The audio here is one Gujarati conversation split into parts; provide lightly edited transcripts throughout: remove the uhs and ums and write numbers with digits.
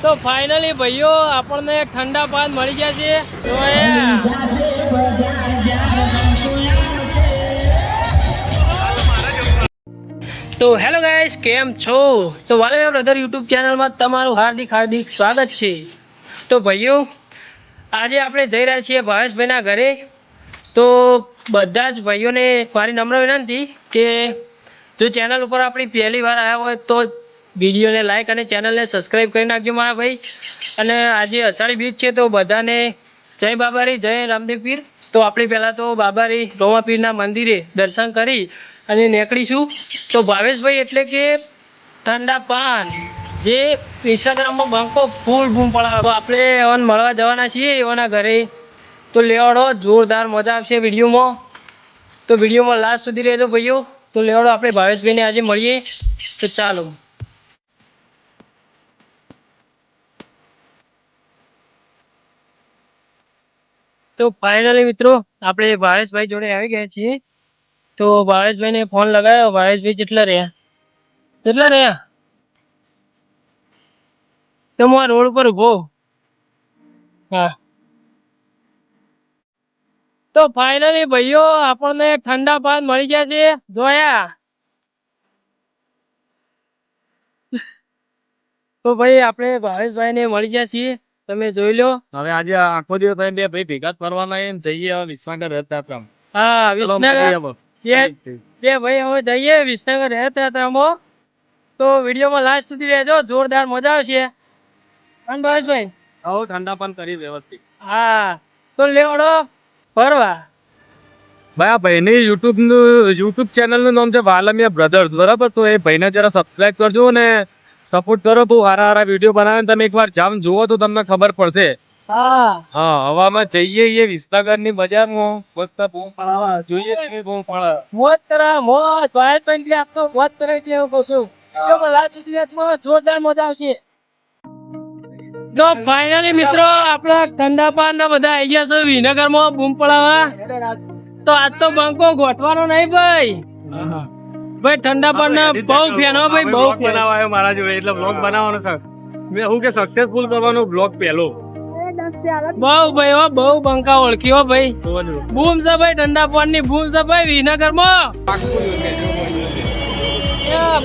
તો ફાઇનલી ભાઈઓ આપણને ઠંડા પાન મળી ગયા છે તો હેલો ગાઈસ, કેમ છો? તો વાલે બ્રધર યુટ્યુબ ચેનલમાં તમારું હાર્દિક સ્વાગત છે। તો ભાઈઓ આજે આપણે જઈ રહ્યા છીએ ભાવેશભાઈના ઘરે। તો બધા જ ભાઈઓને મારી નમ્ર વિનંતી કે જો ચેનલ ઉપર આપણી પહેલી વાર આવ્યા હોય તો વિડીયોને લાઈક અને ચેનલને સબસ્ક્રાઈબ કરી નાખજો મારા ભાઈ। અને આજે અષાઢી બીજ છે તો બધાને જય બાબારી, જય રામદેવ પીર। તો આપણે પહેલાં તો બાબારી રોમા પીરના મંદિરે દર્શન કરી અને નીકળીશું। તો ભાવેશભાઈ એટલે કે ઠંડા પાન જે ઇન્સ્ટાગ્રામમાં બંકો ફૂલ બૂમ પડાવે, તો આપણે એવન મળવા જવાના છીએ એવાના ઘરે। તો લેવાડો જોરદાર મજા આવશે વિડીયોમાં, તો વિડીયોમાં લાસ્ટ સુધી રહેજો ભાઈઓ। તો લેવાડો આપણે ભાવેશભાઈને આજે મળીએ, તો ચાલો। તો ફાઇનલી મિત્રો આપણે ભાવેશભાઈ જોડે આવી ગયા છીએ। તો ભાવેશભાઈને ફોન લગાવ્યો। ભાવેશભાઈ કેટલા રહ્યા તો હું આ રોડ પર ઉભો। હા, તો ફાઇનલી ભાઈઓ આપણને ઠંડા પાન મળી ગયા છે જોયા। તો ભાઈ આપણે ભાવેશભાઈને મળી ગયા છીએ, તમે જોઈ લો। હવે આજે આખો દિવસ બે ભાઈ ભેગા કરવાના એમ જઈએ હવે વિસનગર રથયાત્રા। હા, વિસનગર બે ભાઈ હવે જઈએ વિસનગર રથયાત્રામાં। તો વિડીયોમાં લાસ્ટ સુધી રહેજો, જોરદાર મજા આવશે। અને ભાવેશભાઈ આવો ઠંડા પાન કરી વ્યવસ્થિત। હા, તો લેવડો ફરવા। ભાઈ આ ભાઈની યુટ્યુબ ચેનલનું નામ છે વાલમિયા બ્રધર્સ, બરાબર? તો એ ભાઈને જરા સબસ્ક્રાઇબ કરજો ને સપોર્ટ કરો। બહુ સારા વિડીયો બનાવે, તમે એકવાર જામ જુઓ તો તમને ખબર પડશે। હા હા, હવામાં જઈએ એ વિસનગરની બજારમાં મસ્ત બૂમ પડાવવા જોઈએ, કે બૂમ પડાવે મોજ કરા મોજ। ભાવેશભાઈ આપતો મોજ કરે છે એવું કહું છું, લાસ્ટ સુધી જોરદાર મજા આવશે। તો ફાઇનલી મિત્રો આપણા ઠંડા પાન ના બધા આવી ગયા છે વિનગરમાં બૂમ પડાવવા। તો આજ તો બંકો ગોઠવાનો નહીં ભાઈ, ભાઈ ઠંડા પાન ના બહુ ફેન હો ભાઈ, બહુ બનાવાયો મારા જોડે, એટલે બ્લોગ બનાવવાનો છે મેં હું કે સક્સેસફુલ કરવાનો બ્લોગ પહેલો બહુ ભાઈ હો, બહુ બંકા ઓળખી હો ભાઈ। બૂમ છે ભાઈ, ઠંડા પાન ની બૂમ છે ભાઈ વિનગરમાં।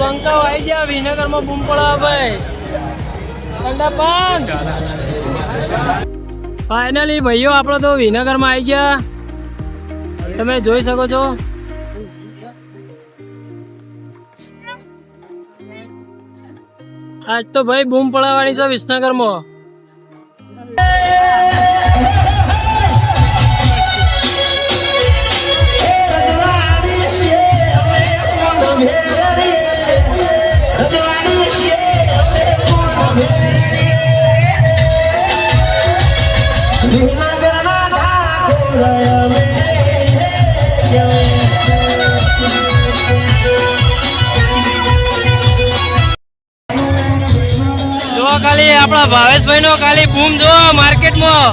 બંકા આવી ગયા વિનગરમાં બૂમ પડાવવા ભાઈ ઠંડા પાન। ફાઇનલી ભાઈઓ આપણે તો વિનગરમાં આવી ગયા, તમે જોઈ શકો છો। આજ તો ભાઈ બૂમ પડાવવાની છે વિસનગરમાં। જો ખાલી આપણા ભાવેશભાઈ નો ખાલી બૂમ જો માર્કેટમાં।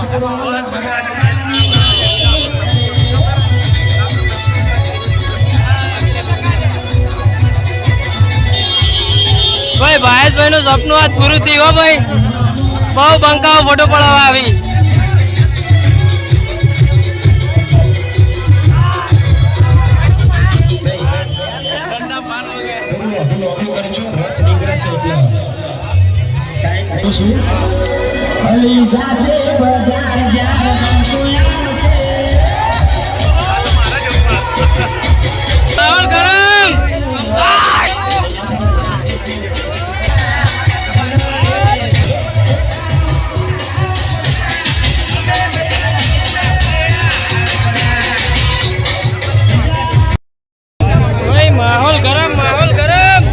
ભાઈ ભાવેશભાઈ નું સપનું આજ પૂરું થયું હો ભાઈ, બહુ બંકાઓ ફોટો પડાવવા આવી। માહોલ ગરમ, માહોલ ગરમ।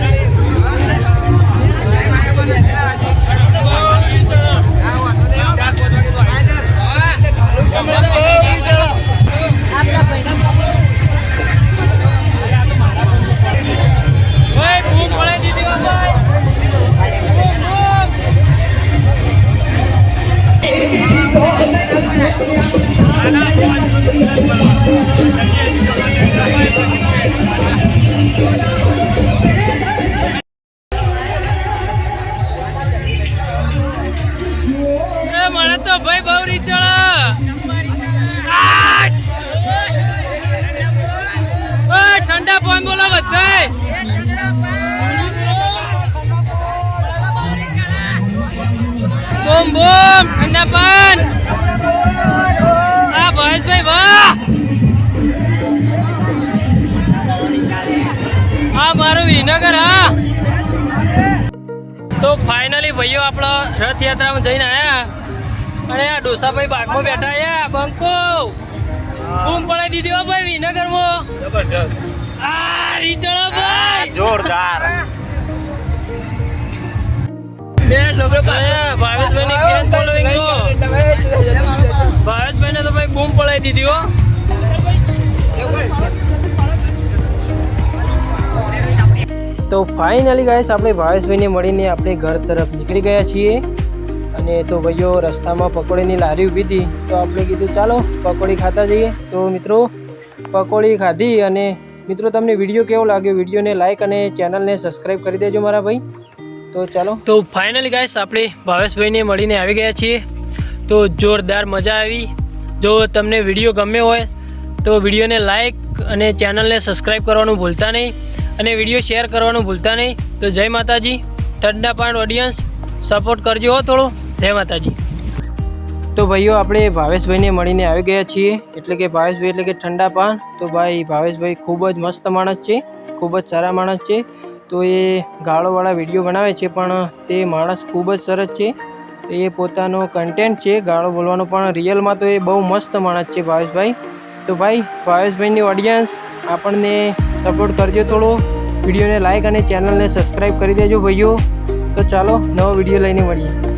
તો ભાઈ બહુ રીચળ ઠંડા પાણી બોલો બધાય બોમ બોમ ઠંડા પાન આ ભાઈ વાહ આ મારું વિનગર હા તો ફાઇનલી ભાઈઓ આપણો રથયાત્રામાં જઈને આયા અને આ ડોસાભાઈ બાગમાં બેઠા આયા બંકો બૂમ પડાઈ દીધી હો ભાઈ વિનગરમાં જબરજસ્ત આ રીચળો ભાઈ જોરદાર ભાવેશભાઈ ની ફેન ફોલોઈંગ જો ભાવેશભાઈ ને તો ભાઈ બૂમ પડાઈ દીધી હો તો ફાઇનલી ગાઈસ આપણે ભાવેશભાઈને મળીને આપણે ઘર તરફ નીકળી ગયા છીએ અને તો ભાઈઓ રસ્તામાં પકોડીની લારી ઊભી હતી તો આપણે કીધું ચાલો પકોડી ખાતા જઈએ તો મિત્રો પકોડી ખાધી અને મિત્રો તમને વિડીયો કેવો લાગ્યો વિડીયોને લાઈક અને ચેનલને સબસ્ક્રાઈબ કરી દેજો મારા ભાઈ તો ચાલો તો ફાઇનલી ગાઈસ આપણે ભાવેશભાઈને મળીને આવી ગયા છીએ તો જોરદાર મજા આવી જો તમને વિડીયો ગમ્યો હોય તો વિડીયોને લાઈક અને ચેનલને સબસ્ક્રાઈબ કરવાનું ભૂલતા નહીં અને વિડીયો શેર કરવાનું ભૂલતા નહીં તો જય માતાજી ઠંડા પાન ઓડિયન્સ સપોર્ટ કરજો હો થોડો જય માતાજી તો ભાઈઓ આપણે ભાવેશભાઈને મળીને આવી ગયા છીએ એટલે કે ભાવેશભાઈ એટલે કે ઠંડા પાન તો ભાઈ ભાવેશભાઈ ખૂબ જ મસ્ત માણસ છે ખૂબ જ સારા માણસ છે તો એ ગાળોવાળા વિડીયો બનાવે છે પણ તે માણસ ખૂબ જ સરસ છે એ પોતાનો કન્ટેન્ટ છે ગાળો બોલવાનો પણ રિયલમાં તો એ બહુ મસ્ત માણસ છે ભાવેશભાઈ તો ભાઈ ભાવેશભાઈની ઓડિયન્સ આપણને સપોર્ટ કરજો થોડો વિડીયોને લાઈક અને ચેનલને સબસ્ક્રાઈબ કરી દેજો ભાઈઓ તો ચાલો નવો વિડીયો લઈને મળીએ